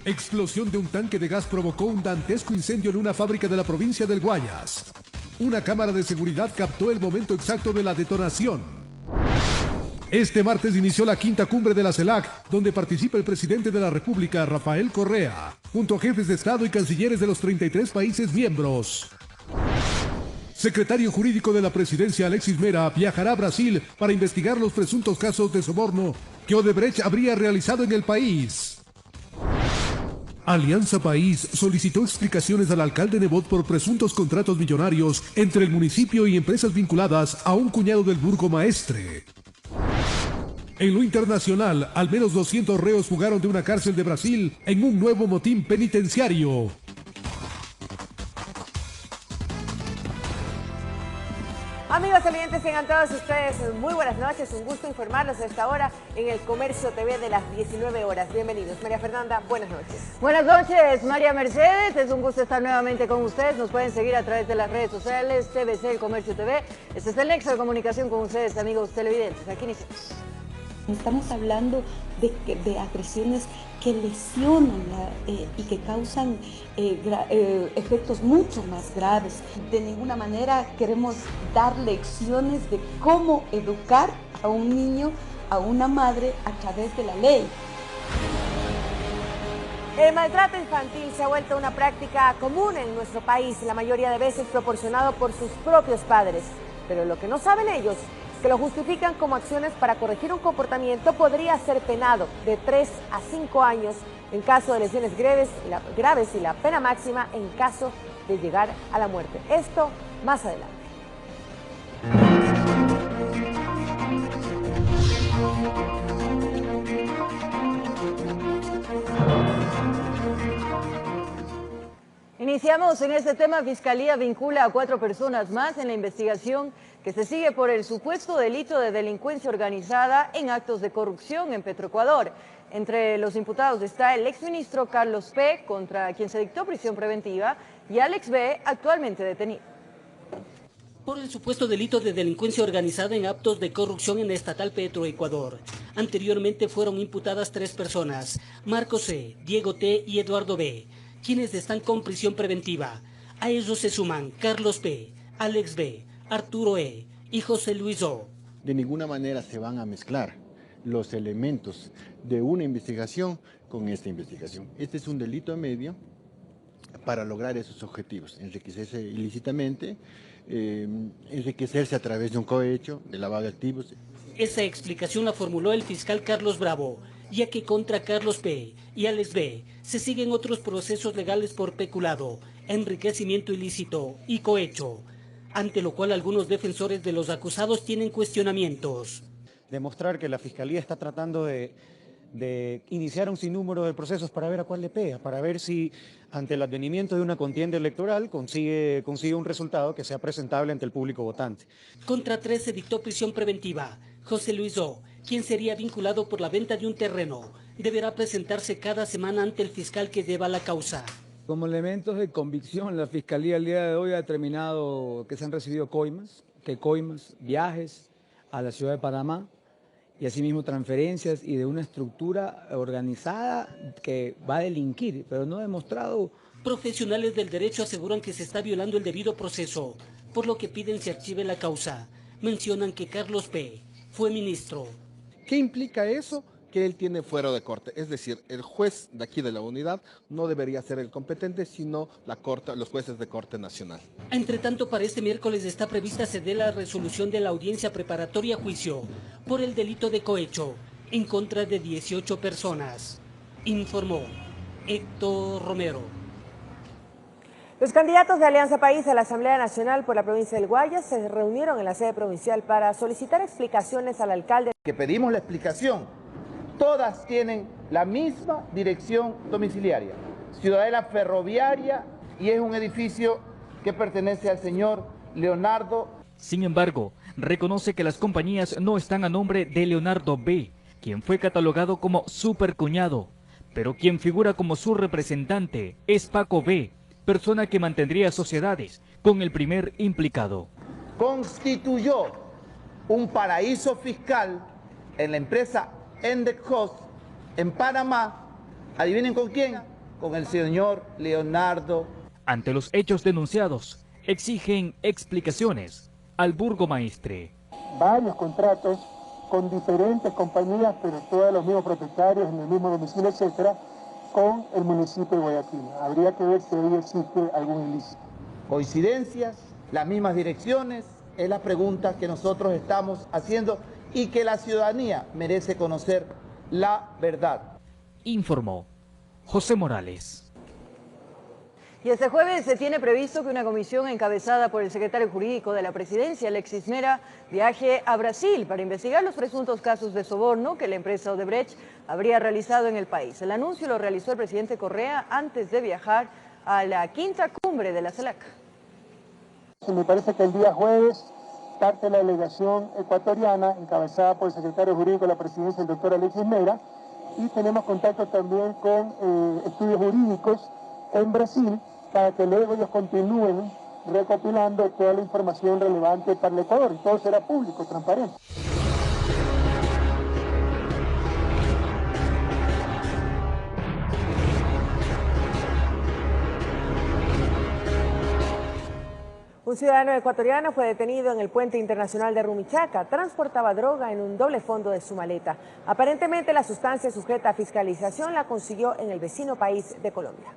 Explosión de un tanque de gas provocó un dantesco incendio en una fábrica de la provincia del Guayas. Una cámara de seguridad captó el momento exacto de la detonación. Este martes inició la quinta cumbre de la CELAC, donde participa el presidente de la República, Rafael Correa, junto a jefes de Estado y cancilleres de los 33 países miembros. Secretario jurídico de la presidencia, Alexis Mera, viajará a Brasil para investigar los presuntos casos de soborno que Odebrecht habría realizado en el país. Alianza País solicitó explicaciones al alcalde Nebot por presuntos contratos millonarios entre el municipio y empresas vinculadas a un cuñado del burgomaestre. En lo internacional, al menos 200 reos fugaron de una cárcel de Brasil en un nuevo motín penitenciario. Amigos televidentes, tengan todos ustedes muy buenas noches. Un gusto informarlos a esta hora en el Comercio TV de las 19 horas. Bienvenidos. María Fernanda, buenas noches. Buenas noches, María Mercedes. Es un gusto estar nuevamente con ustedes. Nos pueden seguir a través de las redes sociales, TVC, el Comercio TV. Este es el nexo de comunicación con ustedes, amigos televidentes. Aquí iniciamos. Estamos hablando de agresiones que lesionan y que causan efectos mucho más graves. De ninguna manera queremos dar lecciones de cómo educar a un niño, a una madre, a través de la ley. El maltrato infantil se ha vuelto una práctica común en nuestro país, la mayoría de veces proporcionado por sus propios padres. Pero lo que no saben ellos, que lo justifican como acciones para corregir un comportamiento, podría ser penado de 3 a 5 años en caso de lesiones graves y la pena máxima en caso de llegar a la muerte. Esto más adelante. Iniciamos en este tema. Fiscalía vincula a 4 personas más en la investigación que se sigue por el supuesto delito de delincuencia organizada en actos de corrupción en Petroecuador. Entre los imputados está el exministro Carlos P., contra quien se dictó prisión preventiva, y Alex B., actualmente detenido. Por el supuesto delito de delincuencia organizada en actos de corrupción en Estatal Petroecuador. Anteriormente fueron imputadas 3 personas, Marcos C., Diego T. y Eduardo B., quienes están con prisión preventiva. A ellos se suman Carlos P., Alex B., Arturo E. y José Luis O. De ninguna manera se van a mezclar los elementos de una investigación con esta investigación. Este es un delito a medio para lograr esos objetivos: enriquecerse ilícitamente, enriquecerse a través de un cohecho, de lavado de activos. Esa explicación la formuló el fiscal Carlos Bravo, ya que contra Carlos P. y Alex B. se siguen otros procesos legales por peculado, enriquecimiento ilícito y cohecho, ante lo cual algunos defensores de los acusados tienen cuestionamientos. Demostrar que la Fiscalía está tratando de iniciar un sinnúmero de procesos para ver a cuál le pega, para ver si ante el advenimiento de una contienda electoral consigue un resultado que sea presentable ante el público votante. Contra 3 se dictó prisión preventiva. José Luis O., quien sería vinculado por la venta de un terreno, deberá presentarse cada semana ante el fiscal que lleva la causa. Como elementos de convicción, la Fiscalía el día de hoy ha determinado que se han recibido coimas, viajes a la ciudad de Panamá y asimismo transferencias y de una estructura organizada que va a delinquir, pero no ha demostrado. Profesionales del derecho aseguran que se está violando el debido proceso, por lo que piden se archive la causa. Mencionan que Carlos P. fue ministro. ¿Qué implica eso? Que él tiene fuero de corte, es decir, el juez de aquí de la unidad no debería ser el competente, sino los jueces de Corte Nacional. Entre tanto, para este miércoles está prevista ceder la resolución de la audiencia preparatoria a juicio por el delito de cohecho en contra de 18 personas, informó Héctor Romero. Los candidatos de Alianza País a la Asamblea Nacional por la provincia del Guayas se reunieron en la sede provincial para solicitar explicaciones al alcalde. Que pedimos la explicación. Todas tienen la misma dirección domiciliaria, Ciudadela Ferroviaria, y es un edificio que pertenece al señor Leonardo. Sin embargo, reconoce que las compañías no están a nombre de Leonardo B., quien fue catalogado como supercuñado, pero quien figura como su representante es Paco B., persona que mantendría sociedades con el primer implicado. Constituyó un paraíso fiscal en la empresa Endec Host en Panamá. ¿Adivinen con quién? con el señor Leonardo. Ante los hechos denunciados, exigen explicaciones al burgomaestre. Varios contratos con diferentes compañías, pero todos los mismos propietarios, en el mismo domicilio, etcétera, con el municipio de Guayaquil. Habría que ver si ahí existe algún ilícito. ¿Coincidencias? ¿Las mismas direcciones? Es la pregunta que nosotros estamos haciendo y que la ciudadanía merece conocer la verdad. Informó José Morales. Y este jueves se tiene previsto que una comisión encabezada por el secretario jurídico de la presidencia, Alexis Mera, viaje a Brasil para investigar los presuntos casos de soborno que la empresa Odebrecht habría realizado en el país. El anuncio lo realizó el presidente Correa antes de viajar a la quinta cumbre de la CELAC. Me parece que el día jueves parte la delegación ecuatoriana encabezada por el secretario jurídico de la presidencia, el doctor Alexis Mera, y tenemos contacto también con estudios jurídicos en Brasil para que luego ellos continúen recopilando toda la información relevante para el Ecuador y todo será público, transparente. Un ciudadano ecuatoriano fue detenido en el puente internacional de Rumichaca. Transportaba droga en un doble fondo de su maleta. Aparentemente la sustancia sujeta a fiscalización la consiguió en el vecino país de Colombia.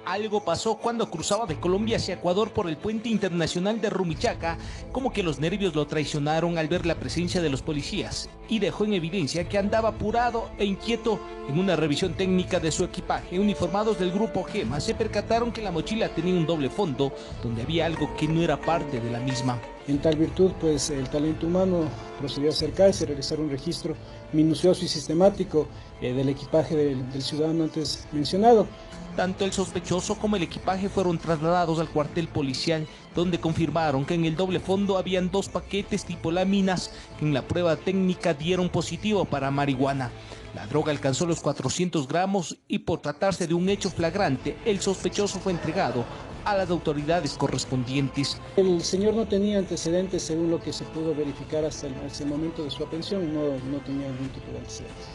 Algo pasó cuando cruzaba de Colombia hacia Ecuador por el puente internacional de Rumichaca, como que los nervios lo traicionaron al ver la presencia de los policías, y dejó en evidencia que andaba apurado e inquieto. En una revisión técnica de su equipaje, uniformados del grupo Gema se percataron que la mochila tenía un doble fondo, donde había algo que no era parte de la misma. En tal virtud, pues el talento humano procedió a acercarse y realizar un registro minucioso y sistemático del equipaje del ciudadano antes mencionado. Tanto el sospechoso como el equipaje fueron trasladados al cuartel policial, donde confirmaron que en el doble fondo habían 2 paquetes tipo láminas que en la prueba técnica dieron positivo para marihuana. La droga alcanzó los 400 gramos y por tratarse de un hecho flagrante, el sospechoso fue entregado a las autoridades correspondientes. El señor no tenía antecedentes según lo que se pudo verificar hasta el momento de su aprehensión, no tenía ningún tipo de antecedentes.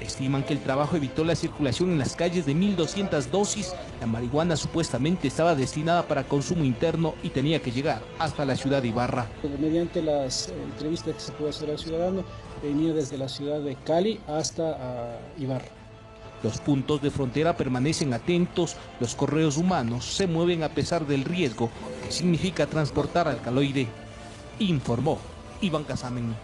Estiman que el trabajo evitó la circulación en las calles de 1.200 dosis. La marihuana supuestamente estaba destinada para consumo interno y tenía que llegar hasta la ciudad de Ibarra. Mediante las entrevistas que se pudo hacer al ciudadano, venía desde la ciudad de Cali hasta Ibarra. Los puntos de frontera permanecen atentos, los correos humanos se mueven a pesar del riesgo que significa transportar alcaloide, informó Iván Casamen.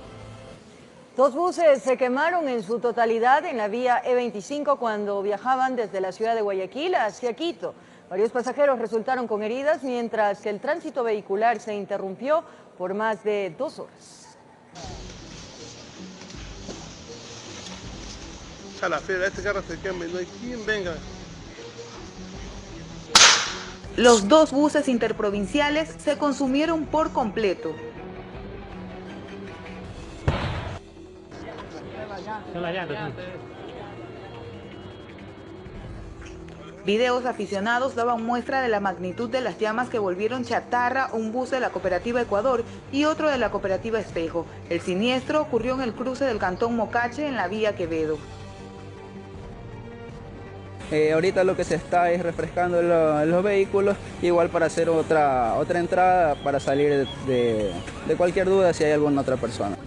2 buses se quemaron en su totalidad en la vía E25 cuando viajaban desde la ciudad de Guayaquil hacia Quito. Varios pasajeros resultaron con heridas, mientras que el tránsito vehicular se interrumpió por más de 2 horas. A la feria, este carro se quema y no hay quien venga. Los 2 buses interprovinciales se consumieron por completo. Videos aficionados daban muestra de la magnitud de las llamas que volvieron chatarra un bus de la Cooperativa Ecuador y otro de la Cooperativa Espejo. El siniestro ocurrió en el cruce del Cantón Mocache en la vía Quevedo. Ahorita lo que se está es refrescando los vehículos, igual para hacer otra entrada para salir de cualquier duda si hay alguna otra persona.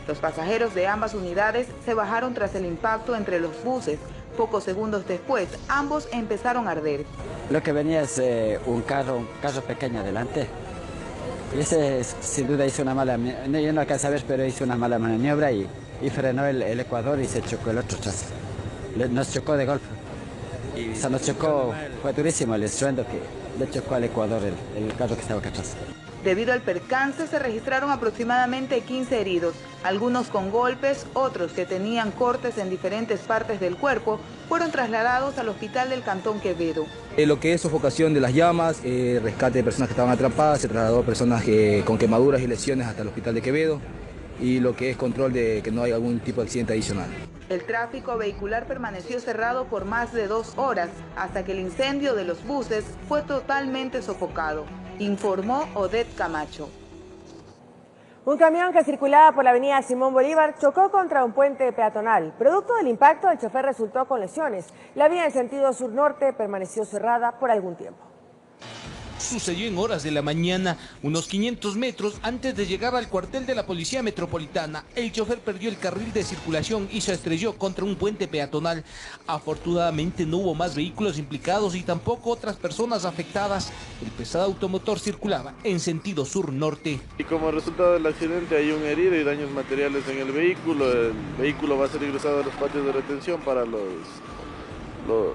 Los pasajeros de ambas unidades se bajaron tras el impacto entre los buses. Pocos segundos después, ambos empezaron a arder. Lo que venía es un carro pequeño adelante. Y ese sin duda hizo una mala, yo no alcancé a ver, pero hizo una mala maniobra y frenó el Ecuador y se chocó el otro chasis. Nos chocó de golpe. O sea, nos chocó, fue durísimo el estruendo que le chocó al Ecuador el carro que estaba acá atrás. Debido al percance se registraron aproximadamente 15 heridos, algunos con golpes, otros que tenían cortes en diferentes partes del cuerpo, fueron trasladados al hospital del Cantón Quevedo. Lo que es sofocación de las llamas, rescate de personas que estaban atrapadas, se trasladó personas con quemaduras y lesiones hasta el hospital de Quevedo, y lo que es control de que no haya algún tipo de accidente adicional. El tráfico vehicular permaneció cerrado por más de 2 horas, hasta que el incendio de los buses fue totalmente sofocado, informó Odette Camacho. Un camión que circulaba por la avenida Simón Bolívar chocó contra un puente peatonal. Producto del impacto, el chofer resultó con lesiones. La vía en sentido sur-norte permaneció cerrada por algún tiempo. Sucedió en horas de la mañana, unos 500 metros antes de llegar al cuartel de la Policía Metropolitana. El chofer perdió el carril de circulación y se estrelló contra un puente peatonal. Afortunadamente no hubo más vehículos implicados y tampoco otras personas afectadas. El pesado automotor circulaba en sentido sur-norte. Y como resultado del accidente hay un herido y daños materiales en el vehículo. El vehículo va a ser ingresado a los patios de retención para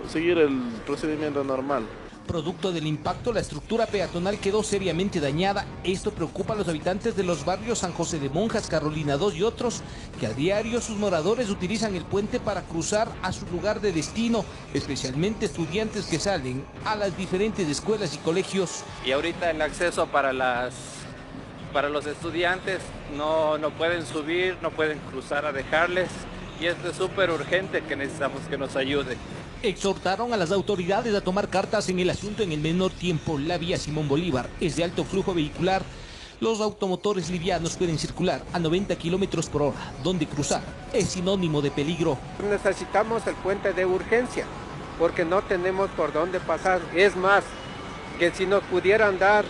seguir el procedimiento normal. Producto del impacto, la estructura peatonal quedó seriamente dañada. Esto preocupa a los habitantes de los barrios San José de Monjas, Carolina 2 y otros, que a diario sus moradores utilizan el puente para cruzar a su lugar de destino, especialmente estudiantes que salen a las diferentes escuelas y colegios. Y ahorita el acceso para los estudiantes no pueden subir, no pueden cruzar a dejarles, y esto es súper urgente que necesitamos que nos ayude. Exhortaron a las autoridades a tomar cartas en el asunto en el menor tiempo. La vía Simón Bolívar es de alto flujo vehicular. Los automotores livianos pueden circular a 90 kilómetros por hora, donde cruzar es sinónimo de peligro. Necesitamos el puente de urgencia, porque no tenemos por dónde pasar. Es más, que si nos pudieran dar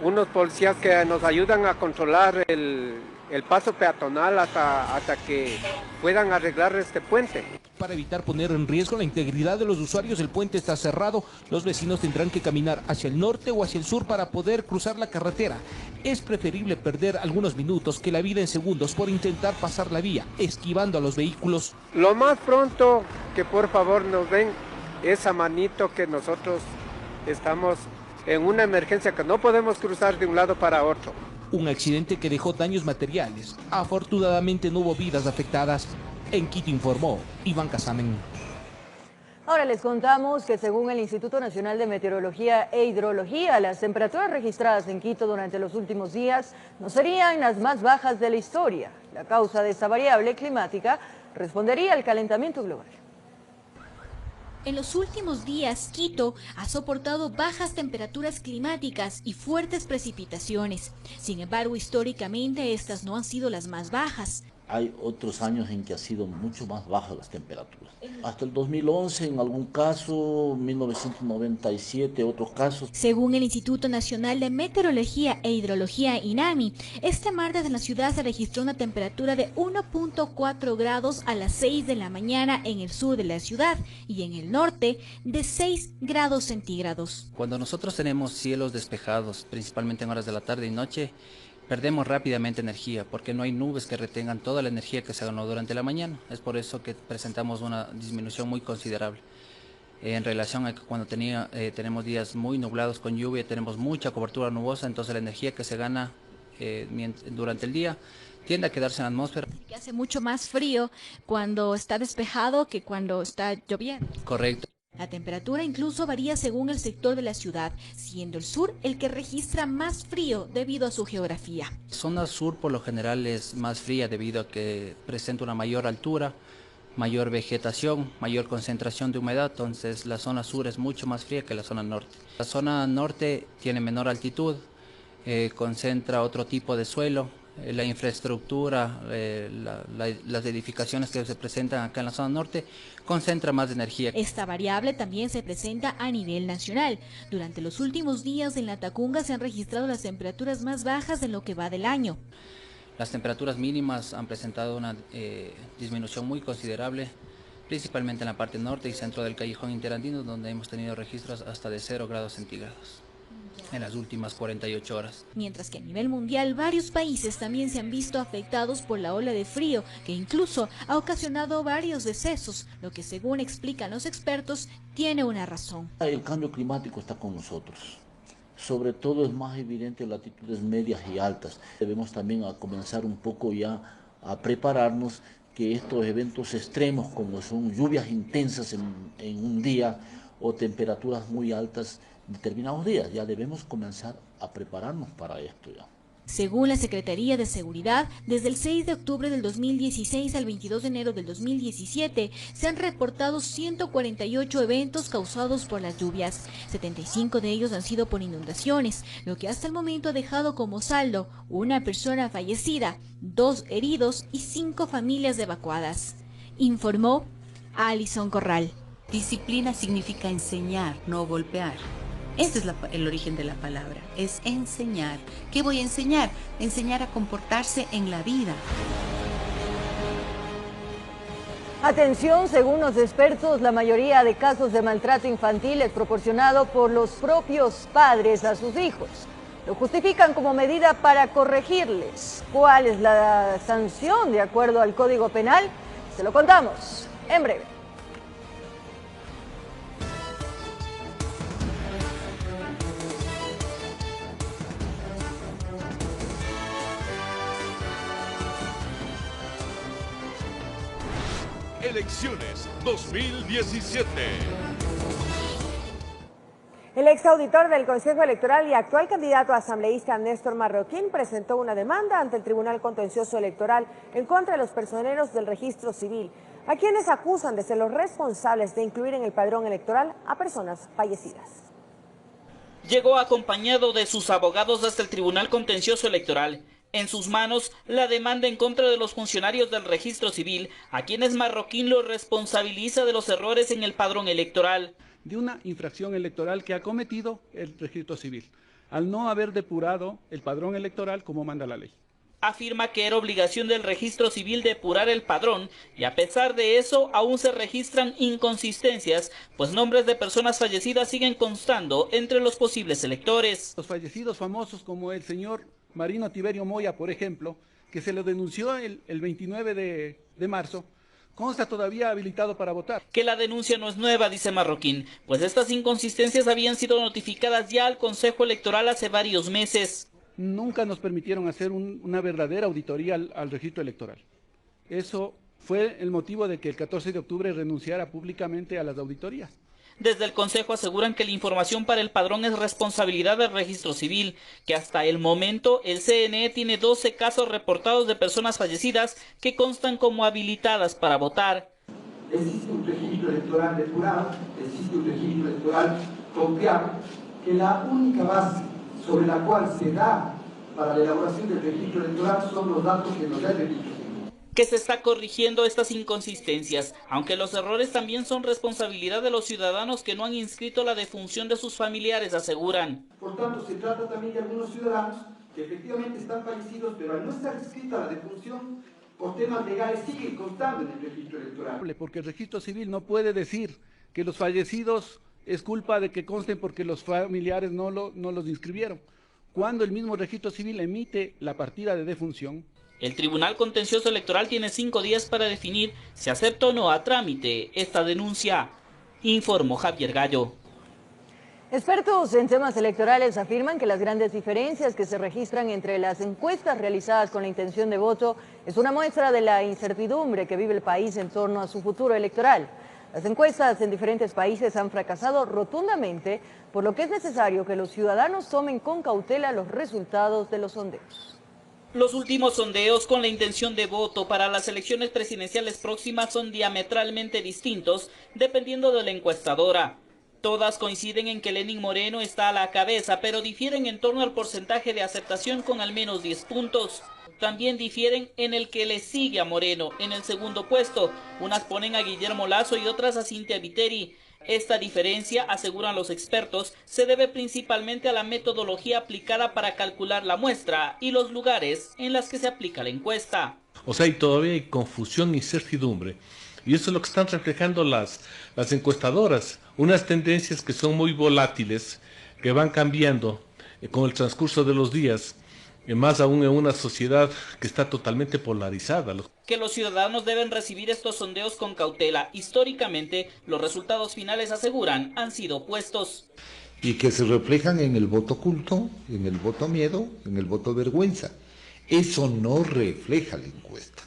unos policías que nos ayudan a controlar el paso peatonal hasta que puedan arreglar este puente. Para evitar poner en riesgo la integridad de los usuarios, el puente está cerrado. Los vecinos tendrán que caminar hacia el norte o hacia el sur para poder cruzar la carretera. Es preferible perder algunos minutos que la vida en segundos por intentar pasar la vía, esquivando a los vehículos. Lo más pronto que por favor nos den esa manito, que nosotros estamos en una emergencia que no podemos cruzar de un lado para otro. Un accidente que dejó daños materiales. Afortunadamente no hubo vidas afectadas. En Quito informó Iván Casamen. Ahora les contamos que según el Instituto Nacional de Meteorología e Hidrología, las temperaturas registradas en Quito durante los últimos días no serían las más bajas de la historia. La causa de esta variable climática respondería al calentamiento global. En los últimos días, Quito ha soportado bajas temperaturas climáticas y fuertes precipitaciones. Sin embargo, históricamente estas no han sido las más bajas. Hay otros años en que ha sido mucho más bajas las temperaturas. Hasta el 2011 en algún caso, 1997 otros casos. Según el Instituto Nacional de Meteorología e Hidrología INAMI, este martes en la ciudad se registró una temperatura de 1.4 grados a las 6 de la mañana en el sur de la ciudad y en el norte de 6 grados centígrados. Cuando nosotros tenemos cielos despejados, principalmente en horas de la tarde y noche, perdemos rápidamente energía porque no hay nubes que retengan toda la energía que se ganó durante la mañana. Es por eso que presentamos una disminución muy considerable. En relación a que cuando tenemos días muy nublados con lluvia, tenemos mucha cobertura nubosa, entonces la energía que se gana durante el día tiende a quedarse en la atmósfera. Hace mucho más frío cuando está despejado que cuando está lloviendo. Correcto. La temperatura incluso varía según el sector de la ciudad, siendo el sur el que registra más frío debido a su geografía. Zona sur por lo general es más fría debido a que presenta una mayor altura, mayor vegetación, mayor concentración de humedad, entonces la zona sur es mucho más fría que la zona norte. La zona norte tiene menor altitud, concentra otro tipo de suelo, la infraestructura, las edificaciones que se presentan acá en la zona norte concentra más energía. Esta variable también se presenta a nivel nacional. Durante los últimos días en la Tacunga se han registrado las temperaturas más bajas en lo que va del año. Las temperaturas mínimas han presentado una disminución muy considerable, principalmente en la parte norte y centro del Callejón Interandino, donde hemos tenido registros hasta de 0 grados centígrados en las últimas 48 horas. Mientras que a nivel mundial varios países también se han visto afectados por la ola de frío, que incluso ha ocasionado varios decesos, lo que según explican los expertos tiene una razón. El cambio climático está con nosotros. Sobre todo es más evidente en latitudes medias y altas. Debemos también comenzar un poco ya a prepararnos que estos eventos extremos como son lluvias intensas en un día o temperaturas muy altas determinados días, ya debemos comenzar a prepararnos para esto ya. Según la Secretaría de Seguridad, desde el 6 de octubre del 2016 al 22 de enero del 2017 se han reportado 148 eventos causados por las lluvias. 75 de ellos han sido por inundaciones, lo que hasta el momento ha dejado como saldo una persona fallecida, 2 heridos y 5 familias evacuadas. Informó Alison Corral. Disciplina significa enseñar, no golpear. Ese es el origen de la palabra, es enseñar. ¿Qué voy a enseñar? Enseñar a comportarse en la vida. Atención, según los expertos, la mayoría de casos de maltrato infantil es proporcionado por los propios padres a sus hijos. Lo justifican como medida para corregirles. ¿Cuál es la sanción de acuerdo al Código Penal? Se lo contamos en breve. Elecciones 2017. El exauditor del Consejo Electoral y actual candidato asambleísta Néstor Marroquín presentó una demanda ante el Tribunal Contencioso Electoral en contra de los personeros del Registro Civil, a quienes acusan de ser los responsables de incluir en el padrón electoral a personas fallecidas. Llegó acompañado de sus abogados hasta el Tribunal Contencioso Electoral. En sus manos, la demanda en contra de los funcionarios del Registro Civil, a quienes Marroquín los responsabiliza de los errores en el padrón electoral. De una infracción electoral que ha cometido el Registro Civil, al no haber depurado el padrón electoral como manda la ley. Afirma que era obligación del Registro Civil depurar el padrón y a pesar de eso aún se registran inconsistencias, pues nombres de personas fallecidas siguen constando entre los posibles electores. Los fallecidos famosos como el señor Marino Tiberio Moya, por ejemplo, que se lo denunció el 29 de marzo, consta todavía habilitado para votar. Que la denuncia no es nueva, dice Marroquín, pues estas inconsistencias habían sido notificadas ya al Consejo Electoral hace varios meses. Nunca nos permitieron hacer una verdadera auditoría al registro electoral. Eso fue el motivo de que el 14 de octubre renunciara públicamente a las auditorías. Desde el Consejo aseguran que la información para el padrón es responsabilidad del Registro Civil, que hasta el momento el CNE tiene 12 casos reportados de personas fallecidas que constan como habilitadas para votar. Existe un registro electoral depurado, existe un registro electoral confiable, que la única base sobre la cual se da para la elaboración del registro electoral son los datos que nos da el registro civil. Que se está corrigiendo estas inconsistencias, aunque los errores también son responsabilidad de los ciudadanos que no han inscrito la defunción de sus familiares, aseguran. Por tanto, se trata también de algunos ciudadanos que efectivamente están fallecidos, pero al no estar inscrita la defunción, por temas legales siguen constando en el registro electoral. Porque el registro civil no puede decir que los fallecidos es culpa de que consten porque los familiares no los inscribieron, cuando el mismo registro civil emite la partida de defunción. El Tribunal Contencioso Electoral tiene 5 días para definir si acepta o no a trámite esta denuncia, informó Javier Gallo. Expertos en temas electorales afirman que las grandes diferencias que se registran entre las encuestas realizadas con la intención de voto es una muestra de la incertidumbre que vive el país en torno a su futuro electoral. Las encuestas en diferentes países han fracasado rotundamente, por lo que es necesario que los ciudadanos tomen con cautela los resultados de los sondeos. Los últimos sondeos con la intención de voto para las elecciones presidenciales próximas son diametralmente distintos dependiendo de la encuestadora. Todas coinciden en que Lenín Moreno está a la cabeza, pero difieren en torno al porcentaje de aceptación con al menos 10 puntos. También difieren en el que le sigue a Moreno en el segundo puesto. Unas ponen a Guillermo Lasso y otras a Cynthia Viteri. Esta diferencia, aseguran los expertos, se debe principalmente a la metodología aplicada para calcular la muestra y los lugares en los que se aplica la encuesta. O sea, todavía hay confusión y incertidumbre. Y eso es lo que están reflejando las encuestadoras. Unas tendencias que son muy volátiles, que van cambiando con el transcurso de los días. Más aún en una sociedad que está totalmente polarizada. Que los ciudadanos deben recibir estos sondeos con cautela. Históricamente, los resultados finales, aseguran, han sido opuestos. Y que se reflejan en el voto oculto, en el voto miedo, en el voto vergüenza. Eso no refleja la encuesta.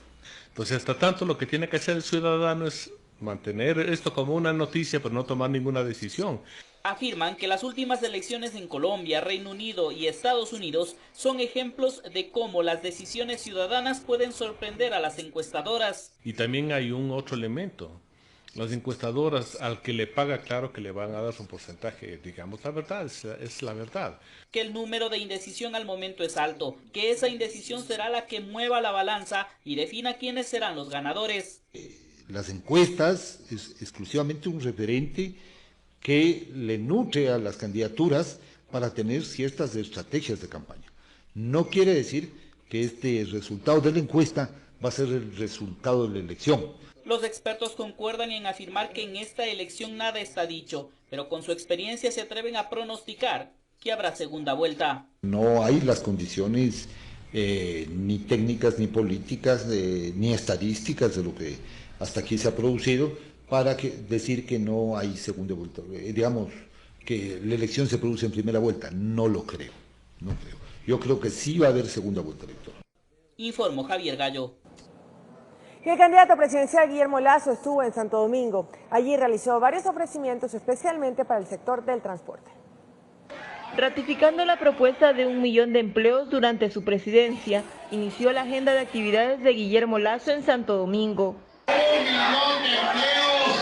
Entonces, hasta tanto lo que tiene que hacer el ciudadano es mantener esto como una noticia, pero no tomar ninguna decisión. Afirman que las últimas elecciones en Colombia, Reino Unido y Estados Unidos son ejemplos de cómo las decisiones ciudadanas pueden sorprender a las encuestadoras. Y también hay un otro elemento. Las encuestadoras, al que le paga, claro que le van a dar su porcentaje, digamos, la verdad, es la verdad. Que el número de indecisión al momento es alto, que esa indecisión será la que mueva la balanza y defina quiénes serán los ganadores. Las encuestas es exclusivamente un referente que le nutre a las candidaturas para tener ciertas estrategias de campaña. No quiere decir que este resultado de la encuesta va a ser el resultado de la elección. Los expertos concuerdan en afirmar que en esta elección nada está dicho, pero con su experiencia se atreven a pronosticar que habrá segunda vuelta. No hay las condiciones ni técnicas, ni políticas, ni estadísticas de lo que hasta aquí se ha producido para decir que no hay segunda vuelta. Digamos que la elección se produce en primera vuelta. No lo creo, no creo. Yo creo que sí va a haber segunda vuelta electoral. Informó Javier Gallo. El candidato presidencial Guillermo Lasso estuvo en Santo Domingo. Allí realizó varios ofrecimientos especialmente para el sector del transporte. Ratificando la propuesta de 1 millón de empleos durante su presidencia, inició la agenda de actividades de Guillermo Lasso en Santo Domingo. 1 millón de empleos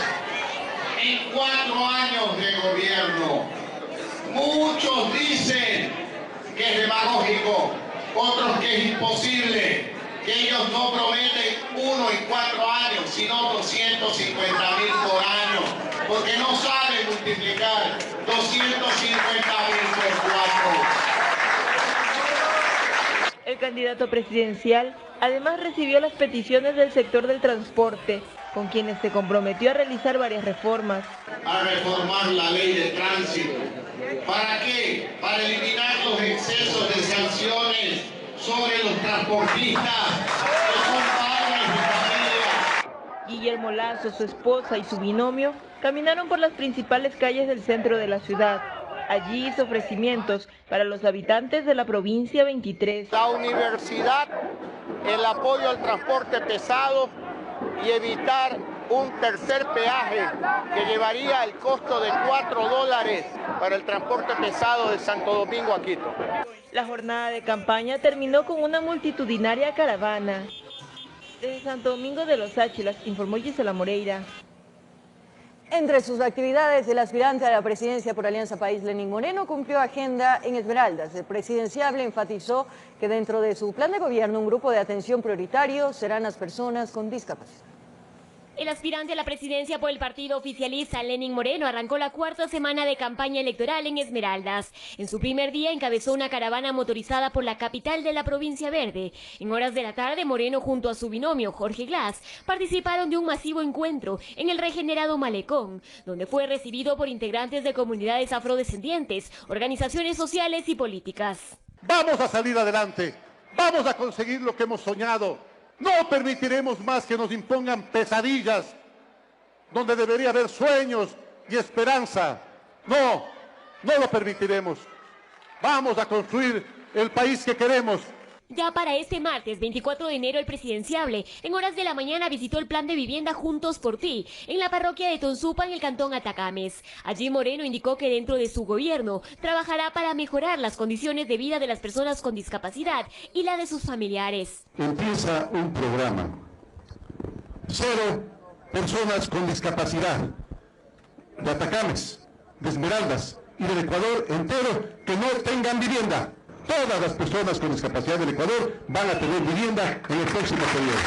en 4 años de gobierno. Muchos dicen que es demagógico, otros que es imposible, que ellos no prometen 1 en 4 años, sino 250.000 por año, porque no saben multiplicar 250.000 por 4. El candidato presidencial además recibió las peticiones del sector del transporte, con quienes se comprometió a realizar varias reformas. A reformar la ley de tránsito. ¿Para qué? Para eliminar los excesos de sanciones sobre los transportistas que son padres de familia. Guillermo Lasso, su esposa y su binomio caminaron por las principales calles del centro de la ciudad. Allí hizo ofrecimientos para los habitantes de la provincia 23. La universidad, el apoyo al transporte pesado y evitar un tercer peaje que llevaría el costo de $4 para el transporte pesado de Santo Domingo a Quito. La jornada de campaña terminó con una multitudinaria caravana. Desde Santo Domingo de los Áchilas, informó Gisela Moreira. Entre sus actividades, el aspirante a la presidencia por Alianza País, Lenín Moreno, cumplió agenda en Esmeraldas. El presidenciable enfatizó que dentro de su plan de gobierno un grupo de atención prioritario serán las personas con discapacidad. El aspirante a la presidencia por el partido oficialista, Lenín Moreno, arrancó la 4ª semana de campaña electoral en Esmeraldas. En su primer día encabezó una caravana motorizada por la capital de la provincia verde. En horas de la tarde, Moreno junto a su binomio, Jorge Glass, participaron de un masivo encuentro en el regenerado Malecón, donde fue recibido por integrantes de comunidades afrodescendientes, organizaciones sociales y políticas. Vamos a salir adelante, vamos a conseguir lo que hemos soñado. No permitiremos más que nos impongan pesadillas, donde debería haber sueños y esperanza. No, no lo permitiremos. Vamos a construir el país que queremos. Ya para este martes 24 de enero, el presidenciable en horas de la mañana visitó el plan de vivienda Juntos por Ti en la parroquia de Tonsupa, en el cantón Atacames. Allí Moreno indicó que dentro de su gobierno trabajará para mejorar las condiciones de vida de las personas con discapacidad y la de sus familiares. Empieza un programa. 0 personas con discapacidad de Atacames, de Esmeraldas y del Ecuador entero que no tengan vivienda. Todas las personas con discapacidad del Ecuador van a tener vivienda en el próximo periodo.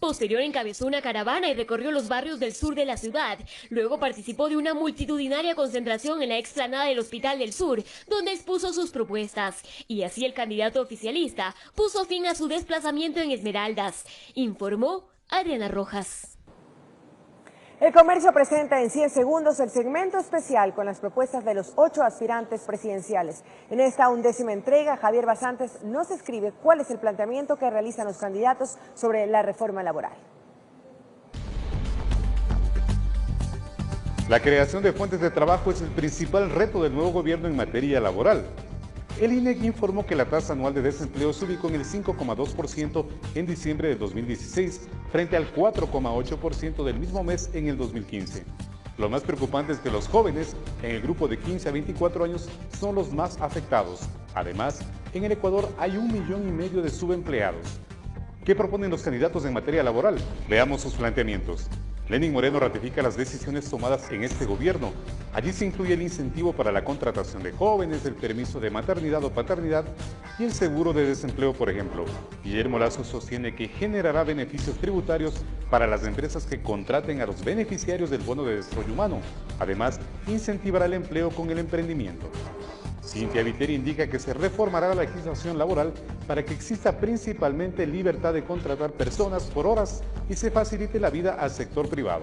Posterior encabezó una caravana y recorrió los barrios del sur de la ciudad. Luego participó de una multitudinaria concentración en la explanada del Hospital del Sur, donde expuso sus propuestas. Y así el candidato oficialista puso fin a su desplazamiento en Esmeraldas. Informó Adriana Rojas. El Comercio presenta en 100 segundos el segmento especial con las propuestas de los 8 aspirantes presidenciales. En esta 11ª entrega, Javier Basantes nos escribe cuál es el planteamiento que realizan los candidatos sobre la reforma laboral. La creación de fuentes de trabajo es el principal reto del nuevo gobierno en materia laboral. El INEC informó que la tasa anual de desempleo se ubicó en el 5,2% en diciembre de 2016, frente al 4,8% del mismo mes en el 2015. Lo más preocupante es que los jóvenes en el grupo de 15 a 24 años son los más afectados. Además, en el Ecuador hay 1,5 millones de subempleados. ¿Qué proponen los candidatos en materia laboral? Veamos sus planteamientos. Lenín Moreno ratifica las decisiones tomadas en este gobierno. Allí se incluye el incentivo para la contratación de jóvenes, el permiso de maternidad o paternidad y el seguro de desempleo, por ejemplo. Guillermo Lasso sostiene que generará beneficios tributarios para las empresas que contraten a los beneficiarios del bono de desarrollo humano. Además, incentivará el empleo con el emprendimiento. Cynthia Viteri indica que se reformará la legislación laboral para que exista principalmente libertad de contratar personas por horas y se facilite la vida al sector privado.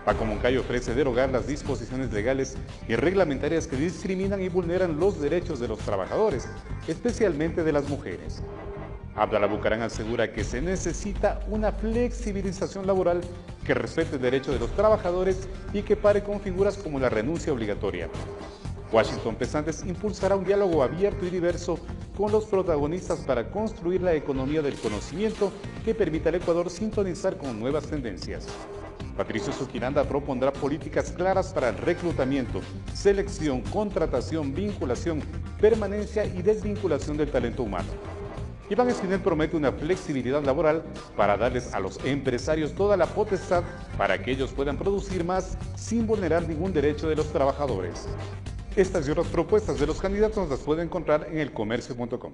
Paco Moncayo ofrece derogar las disposiciones legales y reglamentarias que discriminan y vulneran los derechos de los trabajadores, especialmente de las mujeres. Abdalá Bucarán asegura que se necesita una flexibilización laboral que respete el derecho de los trabajadores y que pare con figuras como la renuncia obligatoria. Washington Pesantes impulsará un diálogo abierto y diverso con los protagonistas para construir la economía del conocimiento que permita al Ecuador sintonizar con nuevas tendencias. Patricio Suquiranda propondrá políticas claras para el reclutamiento, selección, contratación, vinculación, permanencia y desvinculación del talento humano. Iván Espinel promete una flexibilidad laboral para darles a los empresarios toda la potestad para que ellos puedan producir más sin vulnerar ningún derecho de los trabajadores. Estas y otras propuestas de los candidatos las puede encontrar en elcomercio.com.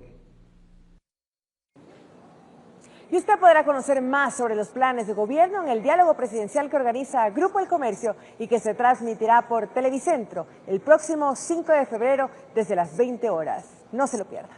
Y usted podrá conocer más sobre los planes de gobierno en el diálogo presidencial que organiza Grupo El Comercio y que se transmitirá por Televicentro el próximo 5 de febrero desde las 20 horas. No se lo pierda.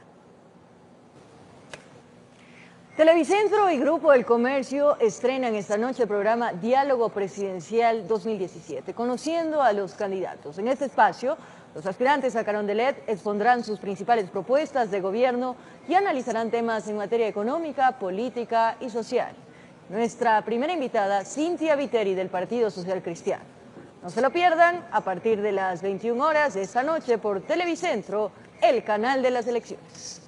Televicentro y Grupo El Comercio estrenan esta noche el programa Diálogo Presidencial 2017, conociendo a los candidatos. En este espacio, los aspirantes a Carondelet expondrán sus principales propuestas de gobierno y analizarán temas en materia económica, política y social. Nuestra primera invitada, Cynthia Viteri, del Partido Social Cristiano. No se lo pierdan a partir de las 21 horas de esta noche por Televicentro, el canal de las elecciones.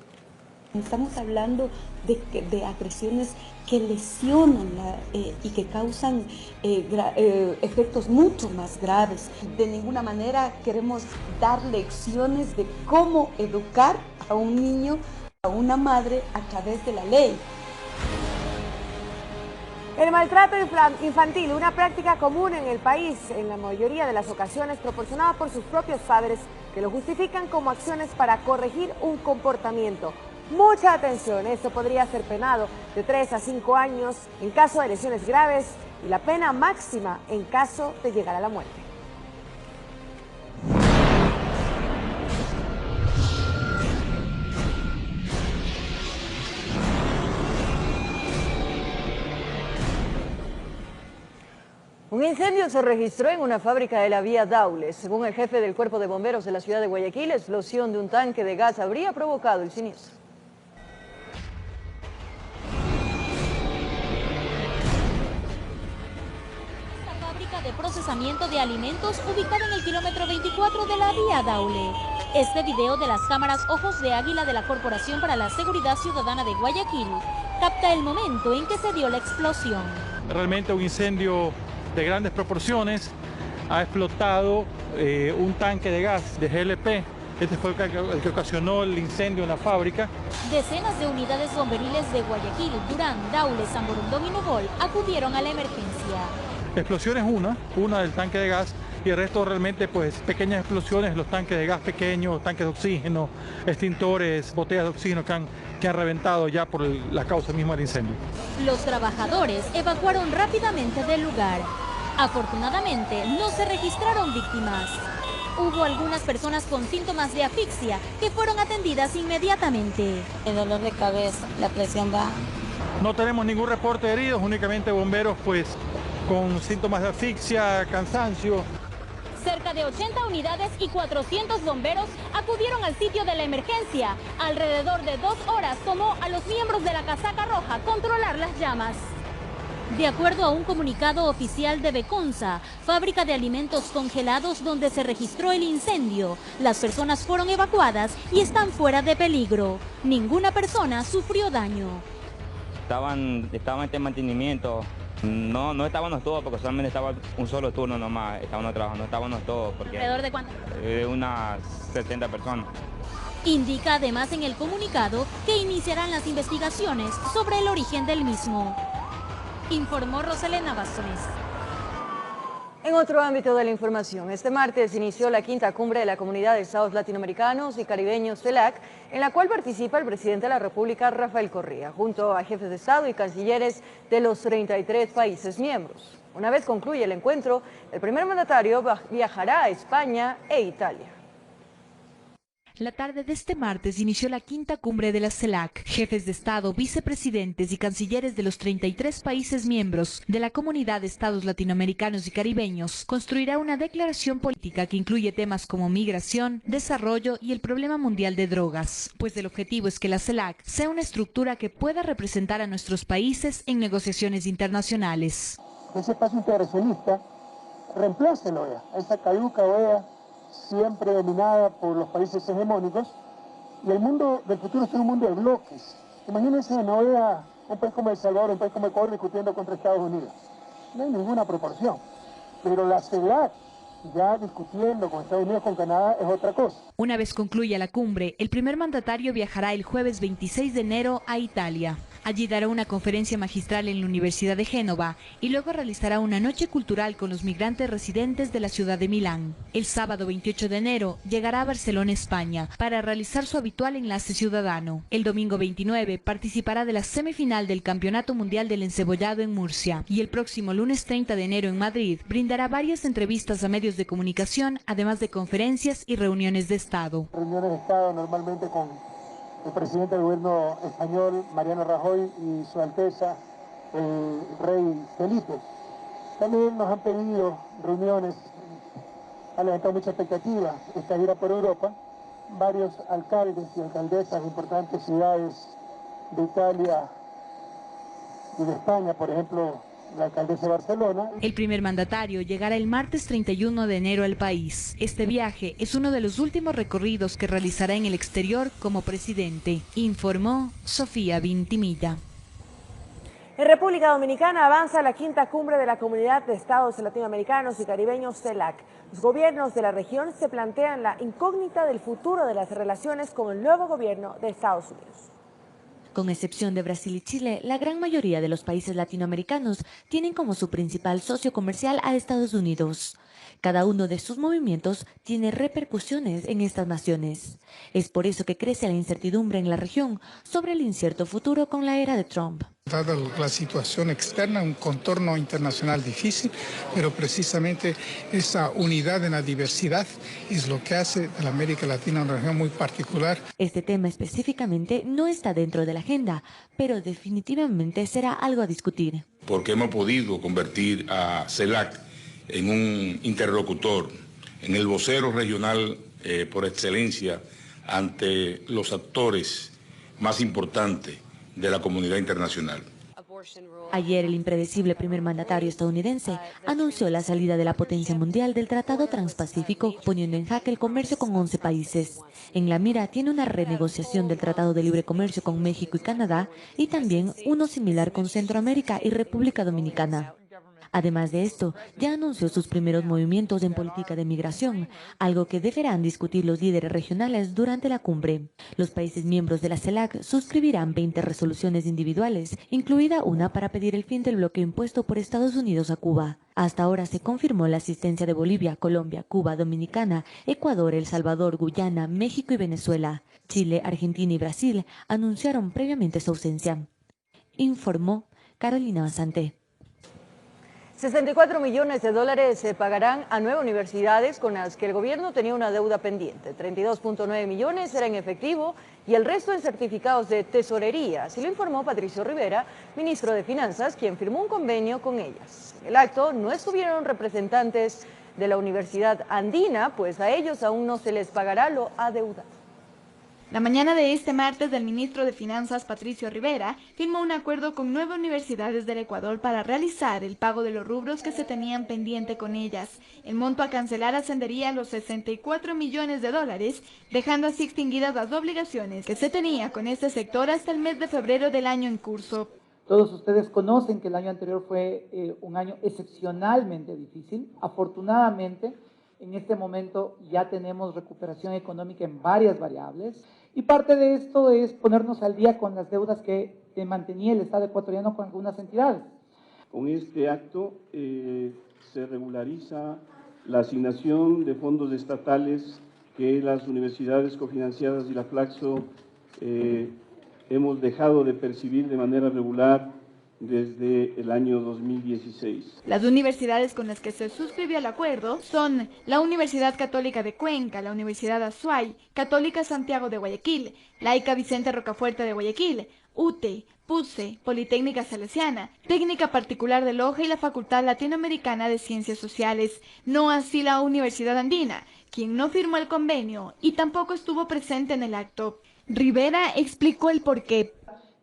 Estamos hablando de agresiones que lesionan y que causan efectos mucho más graves. De ninguna manera queremos dar lecciones de cómo educar a un niño, a una madre, a través de la ley. El maltrato infantil, una práctica común en el país, en la mayoría de las ocasiones proporcionada por sus propios padres, que lo justifican como acciones para corregir un comportamiento. Mucha atención, esto podría ser penado de 3 a 5 años en caso de lesiones graves y la pena máxima en caso de llegar a la muerte. Un incendio se registró en una fábrica de la vía Daule. Según el jefe del Cuerpo de Bomberos de la ciudad de Guayaquil, la explosión de un tanque de gas habría provocado el siniestro. De procesamiento de alimentos ubicada en el kilómetro 24 de la vía Daule. Este video de las cámaras Ojos de Águila de la Corporación para la Seguridad Ciudadana de Guayaquil capta el momento en que se dio la explosión. Realmente un incendio de grandes proporciones, ha explotado un tanque de gas de GLP. Este fue el que ocasionó el incendio en la fábrica. Decenas de unidades bomberiles de Guayaquil, Durán, Daule, San Borondón y Nogol acudieron a la emergencia. Explosiones una del tanque de gas y el resto realmente pues pequeñas explosiones, los tanques de gas pequeños, tanques de oxígeno, extintores, botellas de oxígeno que han reventado ya por la causa misma del incendio. Los trabajadores evacuaron rápidamente del lugar. Afortunadamente no se registraron víctimas. Hubo algunas personas con síntomas de asfixia que fueron atendidas inmediatamente. El dolor de cabeza, la presión baja. No tenemos ningún reporte de heridos, únicamente bomberos pues con síntomas de asfixia, cansancio. Cerca de 80 unidades y 400 bomberos acudieron al sitio de la emergencia. Alrededor de 2 horas tomó a los miembros de la casaca roja controlar las llamas. De acuerdo a un comunicado oficial de Beconza, fábrica de alimentos congelados donde se registró el incendio, las personas fueron evacuadas y están fuera de peligro. Ninguna persona sufrió daño. Estaban en mantenimiento No estábamos todos, porque solamente estaba un solo turno nomás, estábamos trabajando, estábamos todos. Porque, ¿Alrededor de cuántas? Unas 70 personas. Indica además en el comunicado que iniciarán las investigaciones sobre el origen del mismo. Informó Roselena Bastones. En otro ámbito de la información, este martes inició la quinta cumbre de la Comunidad de Estados Latinoamericanos y Caribeños CELAC, en la cual participa el presidente de la República, Rafael Correa, junto a jefes de Estado y cancilleres de los 33 países miembros. Una vez concluye el encuentro, el primer mandatario viajará a España e Italia. La tarde de este martes inició la quinta cumbre de la CELAC. Jefes de Estado, vicepresidentes y cancilleres de los 33 países miembros de la Comunidad de Estados Latinoamericanos y Caribeños construirá una declaración política que incluye temas como migración, desarrollo y el problema mundial de drogas. Pues el objetivo es que la CELAC sea una estructura que pueda representar a nuestros países en negociaciones internacionales. Ese paso integracionista reemplace la OEA, esa caduca OEA siempre dominada por los países hegemónicos, y el mundo del futuro es un mundo de bloques. Imagínense en OEA un país como El Salvador, un país como Ecuador discutiendo contra Estados Unidos. No hay ninguna proporción, pero la CELAC ya discutiendo con Estados Unidos, con Canadá, es otra cosa. Una vez concluya la cumbre, el primer mandatario viajará el jueves 26 de enero a Italia. Allí dará una conferencia magistral en la Universidad de Génova y luego realizará una noche cultural con los migrantes residentes de la ciudad de Milán. El sábado 28 de enero llegará a Barcelona, España, para realizar su habitual enlace ciudadano. El domingo 29 participará de la semifinal del Campeonato Mundial del Encebollado en Murcia. Y el próximo lunes 30 de enero en Madrid brindará varias entrevistas a medios de comunicación, además de conferencias y reuniones de Estado. Reuniones de Estado normalmente con el presidente del gobierno español, Mariano Rajoy, y su Alteza, el rey Felipe. También nos han pedido reuniones, ha levantado mucha expectativa esta gira por Europa. Varios alcaldes y alcaldesas de importantes ciudades de Italia y de España, por ejemplo, la alcaldesa de Barcelona. El primer mandatario llegará el martes 31 de enero al país. Este viaje es uno de los últimos recorridos que realizará en el exterior como presidente, informó Sofía Vintimilla. En República Dominicana avanza la quinta cumbre de la Comunidad de Estados Latinoamericanos y Caribeños CELAC. Los gobiernos de la región se plantean la incógnita del futuro de las relaciones con el nuevo gobierno de Estados Unidos. Con excepción de Brasil y Chile, la gran mayoría de los países latinoamericanos tienen como su principal socio comercial a Estados Unidos. Cada uno de sus movimientos tiene repercusiones en estas naciones. Es por eso que crece la incertidumbre en la región sobre el incierto futuro con la era de Trump. Dada la situación externa, un contorno internacional difícil, pero precisamente esa unidad en la diversidad es lo que hace de la América Latina una región muy particular. Este tema específicamente no está dentro de la agenda, pero definitivamente será algo a discutir. Porque hemos podido convertir a CELAC en un interlocutor, en el vocero regional por excelencia ante los actores más importantes de la comunidad internacional. Ayer el impredecible primer mandatario estadounidense anunció la salida de la potencia mundial del Tratado Transpacífico, poniendo en jaque el comercio con 11 países. En la mira tiene una renegociación del Tratado de Libre Comercio con México y Canadá y también uno similar con Centroamérica y República Dominicana. Además de esto, ya anunció sus primeros movimientos en política de migración, algo que deberán discutir los líderes regionales durante la cumbre. Los países miembros de la CELAC suscribirán 20 resoluciones individuales, incluida una para pedir el fin del bloqueo impuesto por Estados Unidos a Cuba. Hasta ahora se confirmó la asistencia de Bolivia, Colombia, Cuba, Dominicana, Ecuador, El Salvador, Guyana, México y Venezuela. Chile, Argentina y Brasil anunciaron previamente su ausencia. Informó Carolina Basante. 64 millones de dólares se pagarán a 9 universidades con las que el gobierno tenía una deuda pendiente. 32.9 millones será en efectivo y el resto en certificados de tesorería. Así lo informó Patricio Rivera, ministro de Finanzas, quien firmó un convenio con ellas. En el acto no estuvieron representantes de la Universidad Andina, pues a ellos aún no se les pagará lo adeudado. La mañana de este martes, el ministro de Finanzas, Patricio Rivera, firmó un acuerdo con 9 universidades del Ecuador para realizar el pago de los rubros que se tenían pendiente con ellas. El monto a cancelar ascendería a los 64 millones de dólares, dejando así extinguidas las obligaciones que se tenía con este sector hasta el mes de febrero del año en curso. Todos ustedes conocen que el año anterior fue un año excepcionalmente difícil. Afortunadamente, en este momento ya tenemos recuperación económica en varias variables y parte de esto es ponernos al día con las deudas que mantenía el Estado ecuatoriano con algunas entidades. Con este acto se regulariza la asignación de fondos estatales que las universidades cofinanciadas y la Flaxo hemos dejado de percibir de manera regular desde el año 2016. Las universidades con las que se suscribió el acuerdo son la Universidad Católica de Cuenca, la Universidad Azuay, Católica Santiago de Guayaquil, Laica Vicente Rocafuerte de Guayaquil, UTE, PUCE, Politécnica Salesiana, Técnica Particular de Loja y la Facultad Latinoamericana de Ciencias Sociales, no así la Universidad Andina, quien no firmó el convenio y tampoco estuvo presente en el acto. Rivera explicó el porqué.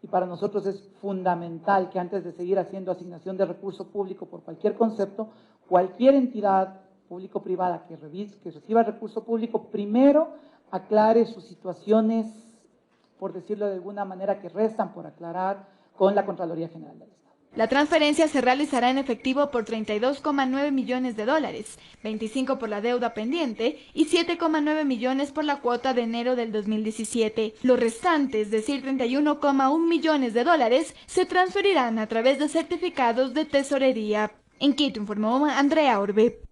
Y para nosotros es fundamental que antes de seguir haciendo asignación de recurso público por cualquier concepto, cualquier entidad público-privada que reciba recurso público, primero aclare sus situaciones, por decirlo de alguna manera, que restan por aclarar con la Contraloría General del Estado. La transferencia se realizará en efectivo por $32,9 millones, 25 por la deuda pendiente y 7,9 millones por la cuota de enero del 2017. Los restantes, es decir, $31,1 millones, se transferirán a través de certificados de tesorería. En Quito informó Andrea Orbe.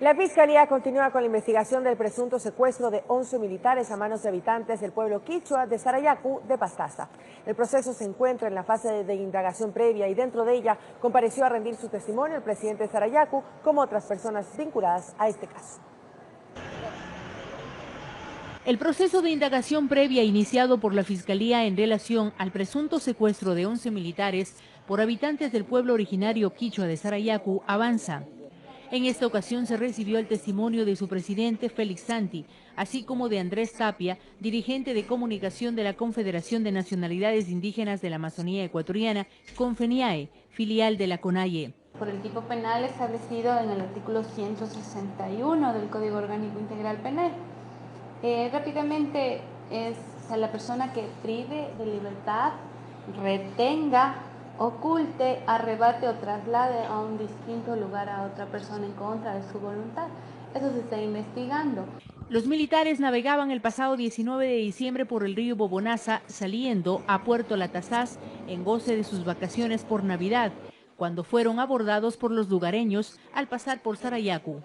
La Fiscalía continúa con la investigación del presunto secuestro de 11 militares a manos de habitantes del pueblo quichua de Sarayacu de Pastaza. El proceso se encuentra en la fase de indagación previa y dentro de ella compareció a rendir su testimonio el presidente de Sarayacu como otras personas vinculadas a este caso. El proceso de indagación previa iniciado por la Fiscalía en relación al presunto secuestro de 11 militares por habitantes del pueblo originario quichua de Sarayacu avanza. En esta ocasión se recibió el testimonio de su presidente Félix Santi, así como de Andrés Tapia, dirigente de comunicación de la Confederación de Nacionalidades Indígenas de la Amazonía Ecuatoriana, Confeniae, filial de la CONAIE. Por el tipo penal establecido en el artículo 161 del Código Orgánico Integral Penal. Rápidamente es a la persona que prive de libertad, retenga, oculte, arrebate o traslade a un distinto lugar a otra persona en contra de su voluntad. Eso se está investigando. Los militares navegaban el pasado 19 de diciembre por el río Bobonaza, saliendo a Puerto Latazás en goce de sus vacaciones por Navidad, cuando fueron abordados por los lugareños al pasar por Sarayacu.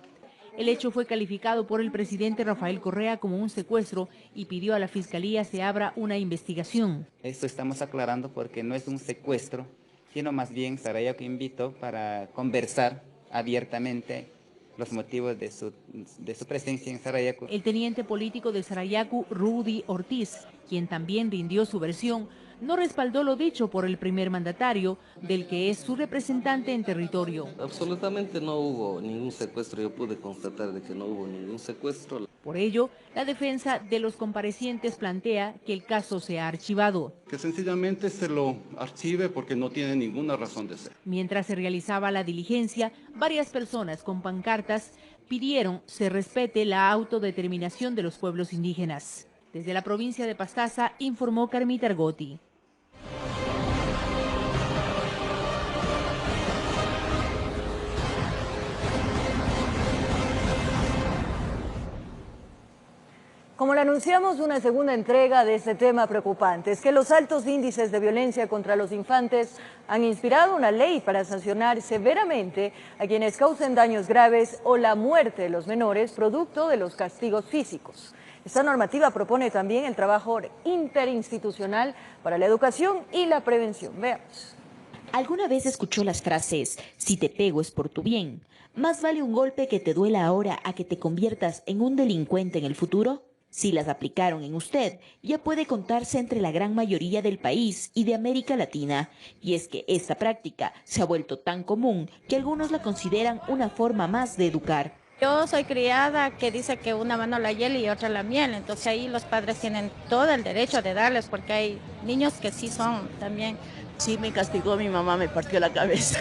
El hecho fue calificado por el presidente Rafael Correa como un secuestro y pidió a la Fiscalía se abra una investigación. Esto estamos aclarando porque no es un secuestro, sino más bien Sarayacu invitó para conversar abiertamente los motivos de su presencia en Sarayacu. El teniente político de Sarayacu, Rudy Ortiz, quien también rindió su versión, no respaldó lo dicho por el primer mandatario, del que es su representante en territorio. Absolutamente no hubo ningún secuestro, yo pude constatar de que no hubo ningún secuestro. Por ello, la defensa de los comparecientes plantea que el caso sea archivado. Que sencillamente se lo archive porque no tiene ninguna razón de ser. Mientras se realizaba la diligencia, varias personas con pancartas pidieron se respete la autodeterminación de los pueblos indígenas. Desde la provincia de Pastaza, informó Carmita Argotti. Como le anunciamos, una segunda entrega de este tema preocupante es que los altos índices de violencia contra los infantes han inspirado una ley para sancionar severamente a quienes causen daños graves o la muerte de los menores producto de los castigos físicos. Esta normativa propone también el trabajo interinstitucional para la educación y la prevención. Veamos. ¿Alguna vez escuchó las frases, si te pego es por tu bien? ¿Más vale un golpe que te duela ahora a que te conviertas en un delincuente en el futuro? Si las aplicaron en usted, ya puede contarse entre la gran mayoría del país y de América Latina. Y es que esta práctica se ha vuelto tan común que algunos la consideran una forma más de educar. Yo soy criada que dice que una mano la hiel y otra la miel, entonces ahí los padres tienen todo el derecho de darles porque hay niños que sí son también. Sí, me castigó mi mamá, me partió la cabeza.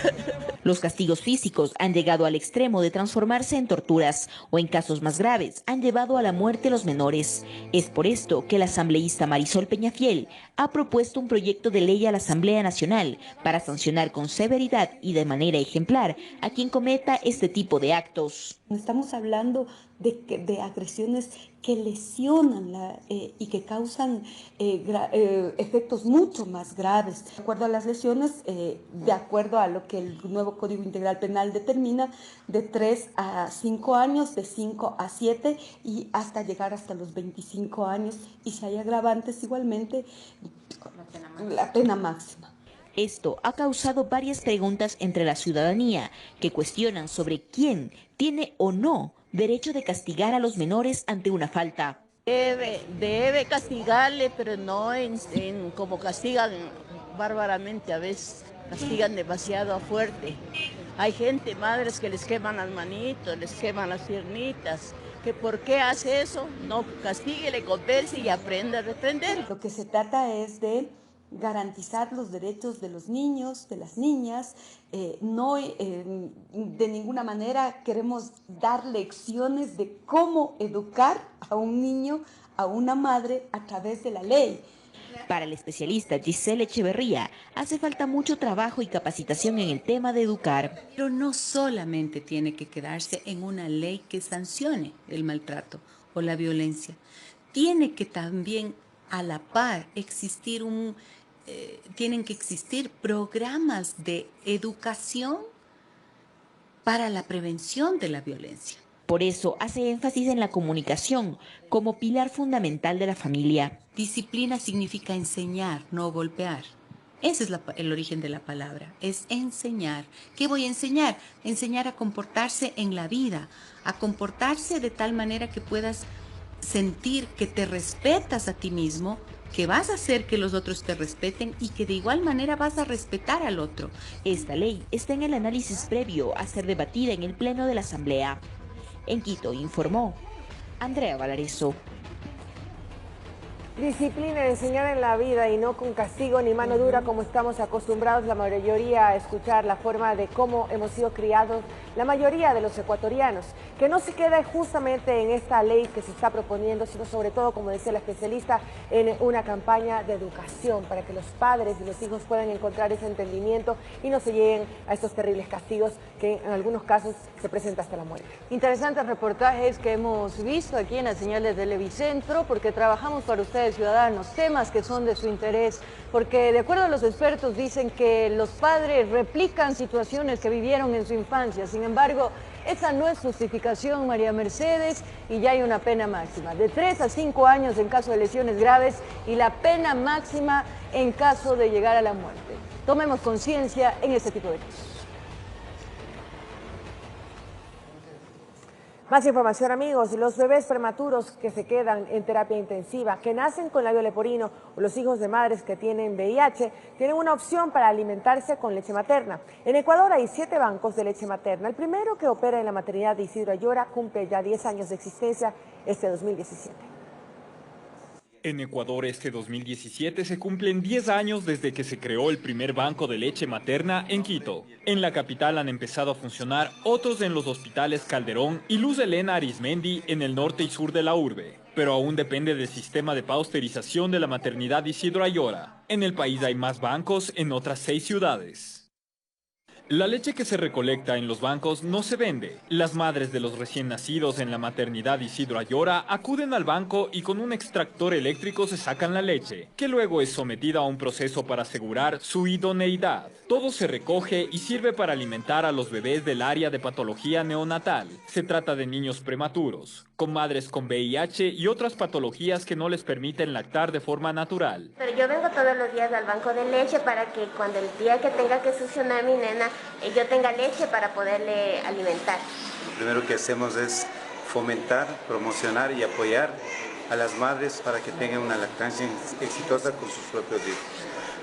Los castigos físicos han llegado al extremo de transformarse en torturas o en casos más graves han llevado a la muerte a los menores. Es por esto que la asambleísta Marisol Peñafiel ha propuesto un proyecto de ley a la Asamblea Nacional para sancionar con severidad y de manera ejemplar a quien cometa este tipo de actos. Estamos hablando de agresiones que lesionan y que causan efectos mucho más graves. De acuerdo a las lesiones, de acuerdo a lo que el nuevo Código Integral Penal determina, de 3 a 5 años, de 5 a 7 y hasta llegar hasta los 25 años. Y si hay agravantes, igualmente la pena máxima. Esto ha causado varias preguntas entre la ciudadanía que cuestionan sobre quién tiene o no derecho de castigar a los menores ante una falta. Debe castigarle, pero no como castigan bárbaramente, a veces castigan demasiado fuerte. Hay gente, madres que les queman las manitos, les queman las piernitas. ¿Que por qué hace eso? No, castíguele, converse y aprenda a reprender. Lo que se trata es de garantizar los derechos de los niños, de las niñas. De ninguna manera queremos dar lecciones de cómo educar a un niño, a una madre, a través de la ley. Para el especialista Giselle Echeverría, hace falta mucho trabajo y capacitación en el tema de educar. Pero no solamente tiene que quedarse en una ley que sancione el maltrato o la violencia. Tiene que también a la par tienen que existir programas de educación para la prevención de la violencia. Por eso hace énfasis en la comunicación como pilar fundamental de la familia. Disciplina significa enseñar, no golpear. Ese es el origen de la palabra, es enseñar. ¿Qué voy a enseñar? Enseñar a comportarse en la vida, a comportarse de tal manera que puedas sentir que te respetas a ti mismo, que vas a hacer que los otros te respeten y que de igual manera vas a respetar al otro. Esta ley está en el análisis previo a ser debatida en el Pleno de la Asamblea. En Quito informó Andrea Valareso. Disciplina, enseñar en la vida y no con castigo ni mano dura como estamos acostumbrados la mayoría a escuchar, la forma de cómo hemos sido criados la mayoría de los ecuatorianos. Que no se quede justamente en esta ley que se está proponiendo, sino sobre todo, como decía la especialista, en una campaña de educación para que los padres y los hijos puedan encontrar ese entendimiento y no se lleguen a estos terribles castigos que en algunos casos se presenta hasta la muerte. Interesantes reportajes que hemos visto aquí en la señal de Televicentro, porque trabajamos para ustedes, ciudadanos, temas que son de su interés, porque de acuerdo a los expertos dicen que los padres replican situaciones que vivieron en su infancia. Sin embargo, esa no es justificación, María Mercedes, y ya hay una pena máxima de 3 a 5 años en caso de lesiones graves y la pena máxima en caso de llegar a la muerte. Tomemos conciencia en este tipo de casos. Más información, amigos. Los bebés prematuros que se quedan en terapia intensiva, que nacen con labio leporino, o los hijos de madres que tienen VIH, tienen una opción para alimentarse con leche materna. En Ecuador hay 7 bancos de leche materna. El primero, que opera en la maternidad de Isidro Ayora, cumple ya 10 años de existencia este 2017. En Ecuador este 2017 se cumplen 10 años desde que se creó el primer banco de leche materna en Quito. En la capital han empezado a funcionar otros en los hospitales Calderón y Luz Helena Arismendi en el norte y sur de la urbe. Pero aún depende del sistema de pasteurización de la maternidad Isidro Ayora. En el país hay más bancos en otras 6 ciudades. La leche que se recolecta en los bancos no se vende. Las madres de los recién nacidos en la maternidad Isidro Ayora acuden al banco y con un extractor eléctrico se sacan la leche, que luego es sometida a un proceso para asegurar su idoneidad. Todo se recoge y sirve para alimentar a los bebés del área de patología neonatal. Se trata de niños prematuros, con madres con VIH y otras patologías que no les permiten lactar de forma natural. Pero yo vengo todos los días al banco de leche para que cuando el día que tenga que succionar mi nena, yo tenga leche para poderle alimentar. Lo primero que hacemos es fomentar, promocionar y apoyar a las madres para que tengan una lactancia exitosa con sus propios hijos.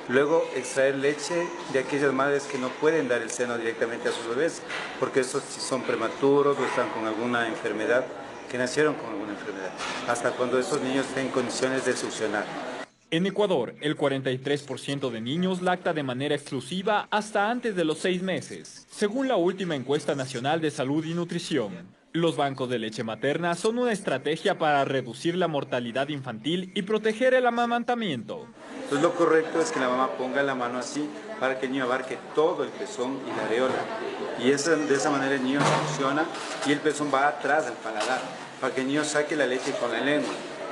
Luego, extraer leche de aquellas madres que no pueden dar el seno directamente a sus bebés, porque esos son prematuros o están con alguna enfermedad, que nacieron con alguna enfermedad, hasta cuando esos niños estén en condiciones de succionar. En Ecuador, el 43% de niños lacta de manera exclusiva hasta antes de los 6 meses, según la última encuesta nacional de salud y nutrición. Los bancos de leche materna son una estrategia para reducir la mortalidad infantil y proteger el amamantamiento. Entonces lo correcto es que la mamá ponga la mano así para que el niño abarque todo el pezón y la areola. Y de esa manera el niño succiona y el pezón va atrás del paladar, para que el niño saque la leche con la lengua.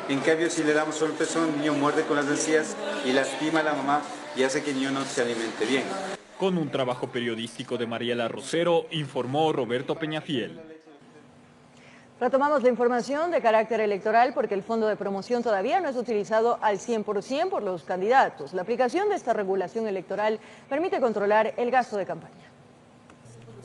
En cambio, si le damos solo el pezón, el niño muerde con las encías y lastima a la mamá y hace que el niño no se alimente bien. Con un trabajo periodístico de Mariela Rosero, informó Roberto Peñafiel. Retomamos la información de carácter electoral porque el fondo de promoción todavía no es utilizado al 100% por los candidatos. La aplicación de esta regulación electoral permite controlar el gasto de campaña.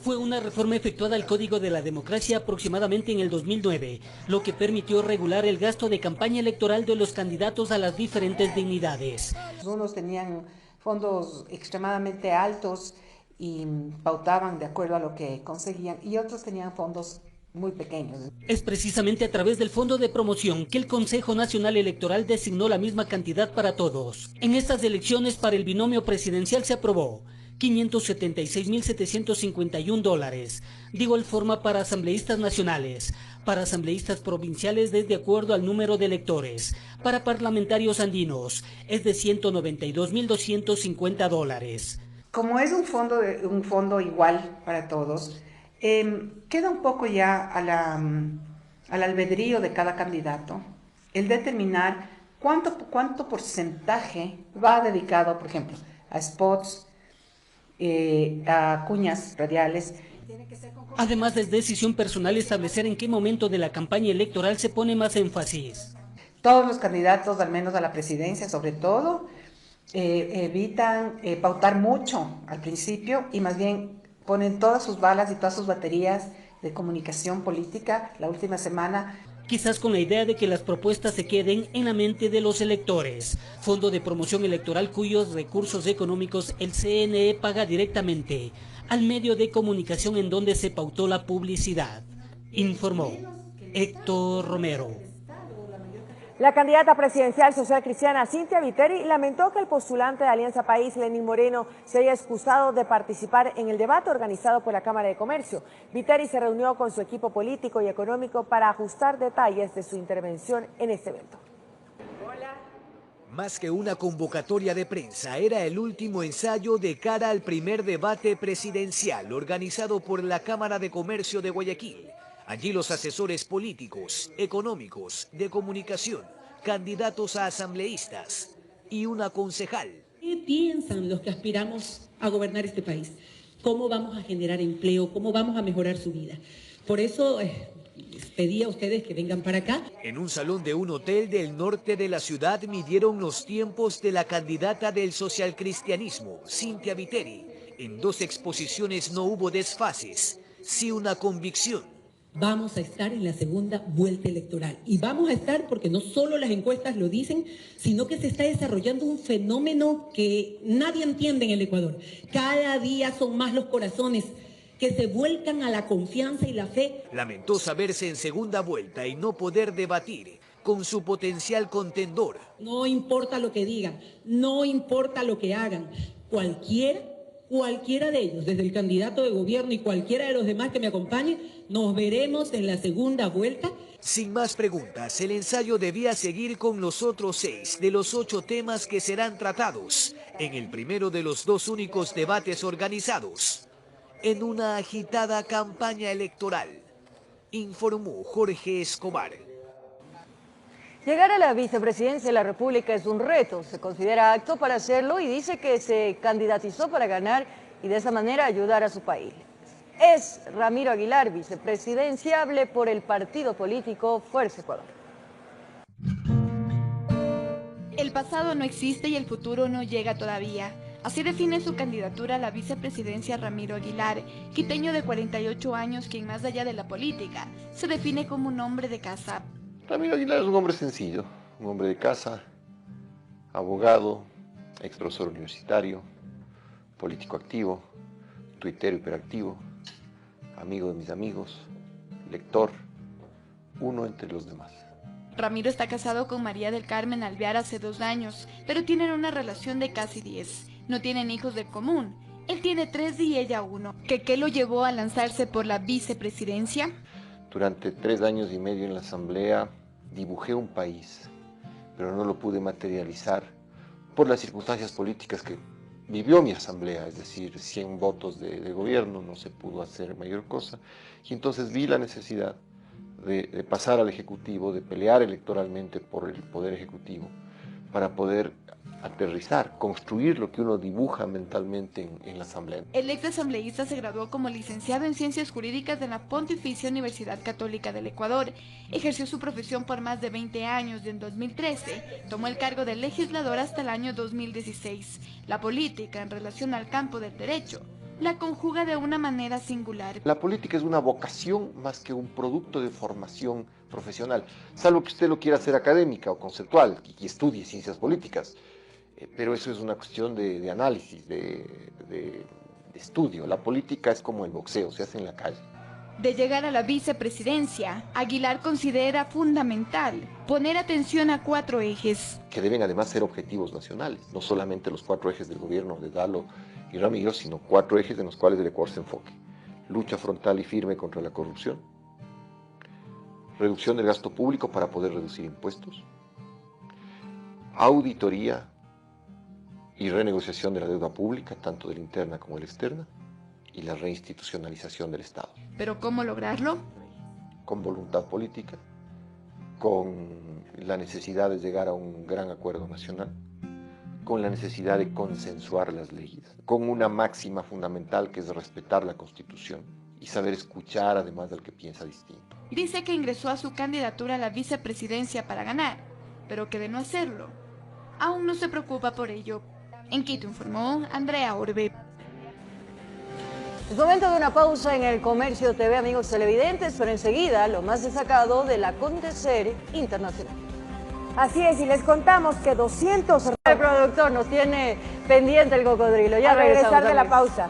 Fue una reforma efectuada al Código de la Democracia aproximadamente en el 2009, lo que permitió regular el gasto de campaña electoral de los candidatos a las diferentes dignidades. Unos tenían fondos extremadamente altos y pautaban de acuerdo a lo que conseguían, y otros tenían fondos muy pequeños. Es precisamente a través del Fondo de Promoción que el Consejo Nacional Electoral designó la misma cantidad para todos. En estas elecciones para el binomio presidencial se aprobó $576.751, de igual forma para asambleístas nacionales, para asambleístas provinciales de acuerdo al número de electores, para parlamentarios andinos es de $192.250. Como es un fondo igual para todos, queda un poco ya al albedrío de cada candidato el determinar cuánto porcentaje va dedicado, por ejemplo, a spots, a cuñas radiales. Además, es decisión personal establecer en qué momento de la campaña electoral se pone más énfasis. Todos los candidatos, al menos a la presidencia sobre todo, evitan pautar mucho al principio y más bien ponen todas sus balas y todas sus baterías de comunicación política la última semana. Quizás con la idea de que las propuestas se queden en la mente de los electores. Fondo de promoción electoral cuyos recursos económicos el CNE paga directamente al medio de comunicación en donde se pautó la publicidad. Informó Héctor Romero. La candidata presidencial social cristiana Cynthia Viteri lamentó que el postulante de Alianza País, Lenín Moreno, se haya excusado de participar en el debate organizado por la Cámara de Comercio. Viteri se reunió con su equipo político y económico para ajustar detalles de su intervención en este evento. Más que una convocatoria de prensa, era el último ensayo de cara al primer debate presidencial organizado por la Cámara de Comercio de Guayaquil. Allí los asesores políticos, económicos, de comunicación, candidatos a asambleístas y una concejal. ¿Qué piensan los que aspiramos a gobernar este país? ¿Cómo vamos a generar empleo? ¿Cómo vamos a mejorar su vida? Por eso les pedí a ustedes que vengan para acá. En un salón de un hotel del norte de la ciudad midieron los tiempos de la candidata del socialcristianismo, Cynthia Viteri. En 2 exposiciones no hubo desfases, sí una convicción. Vamos a estar en la segunda vuelta electoral y vamos a estar porque no solo las encuestas lo dicen, sino que se está desarrollando un fenómeno que nadie entiende en el Ecuador. Cada día son más los corazones que se vuelcan a la confianza y la fe. Lamentó saberse en segunda vuelta y no poder debatir con su potencial contendor. No importa lo que digan, no importa lo que hagan, cualquiera de ellos, desde el candidato de gobierno y cualquiera de los demás que me acompañen, nos veremos en la segunda vuelta. Sin más preguntas, el ensayo debía seguir con los otros 6 de los 8 temas que serán tratados en el primero de los 2 únicos debates organizados en una agitada campaña electoral, informó Jorge Escobar. Llegar a la vicepresidencia de la República es un reto, se considera apto para hacerlo y dice que se candidatizó para ganar y de esa manera ayudar a su país. Es Ramiro Aguilar, vicepresidenciable por el partido político Fuerza Ecuador. El pasado no existe y el futuro no llega todavía. Así define su candidatura a la vicepresidencia Ramiro Aguilar, quiteño de 48 años, quien más allá de la política, se define como un hombre de casa. Ramiro Aguilar es un hombre sencillo, un hombre de casa, abogado, ex profesor universitario, político activo, tuitero hiperactivo, amigo de mis amigos, lector, uno entre los demás. Ramiro está casado con María del Carmen Alvear hace 2 años, pero tienen una relación de casi 10. No tienen hijos de común. Él tiene 3 y ella 1. ¿Qué lo llevó a lanzarse por la vicepresidencia? Durante 3 años y medio en la Asamblea dibujé un país, pero no lo pude materializar por las circunstancias políticas que vivió mi asamblea, es decir, 100 votos de gobierno, no se pudo hacer mayor cosa, y entonces vi la necesidad de pasar al Ejecutivo, de pelear electoralmente por el Poder Ejecutivo, para poder aterrizar, construir lo que uno dibuja mentalmente en la asamblea. El ex asambleísta se graduó como licenciado en Ciencias Jurídicas de la Pontificia Universidad Católica del Ecuador. Ejerció su profesión por más de 20 años y en 2013 tomó el cargo de legislador hasta el año 2016. La política en relación al campo del derecho la conjuga de una manera singular. La política es una vocación más que un producto de formación profesional, salvo que usted lo quiera hacer académica o conceptual y estudie ciencias políticas. Pero eso es una cuestión de análisis, de estudio. La política es como el boxeo, se hace en la calle. De llegar a la vicepresidencia, Aguilar considera fundamental poner atención a 4 ejes. Que deben además ser objetivos nacionales, no solamente los 4 ejes del gobierno de Dalo y Ramiro, sino 4 ejes en los cuales el Ecuador se enfoque. Lucha frontal y firme contra la corrupción, reducción del gasto público para poder reducir impuestos, auditoría y renegociación de la deuda pública, tanto de la interna como de la externa, y la reinstitucionalización del Estado. ¿Pero cómo lograrlo? Con voluntad política, con la necesidad de llegar a un gran acuerdo nacional, con la necesidad de consensuar las leyes, con una máxima fundamental que es respetar la Constitución y saber escuchar además del que piensa distinto. Dice que ingresó a su candidatura a la vicepresidencia para ganar, pero que de no hacerlo, aún no se preocupa por ello. En Quito informó Andrea Orbe. Es momento de una pausa en El Comercio TV, amigos televidentes, pero enseguida lo más destacado del acontecer internacional. Así es, y les contamos que 200... El productor nos tiene pendiente el cocodrilo. Ya regresar de la amigos. pausa.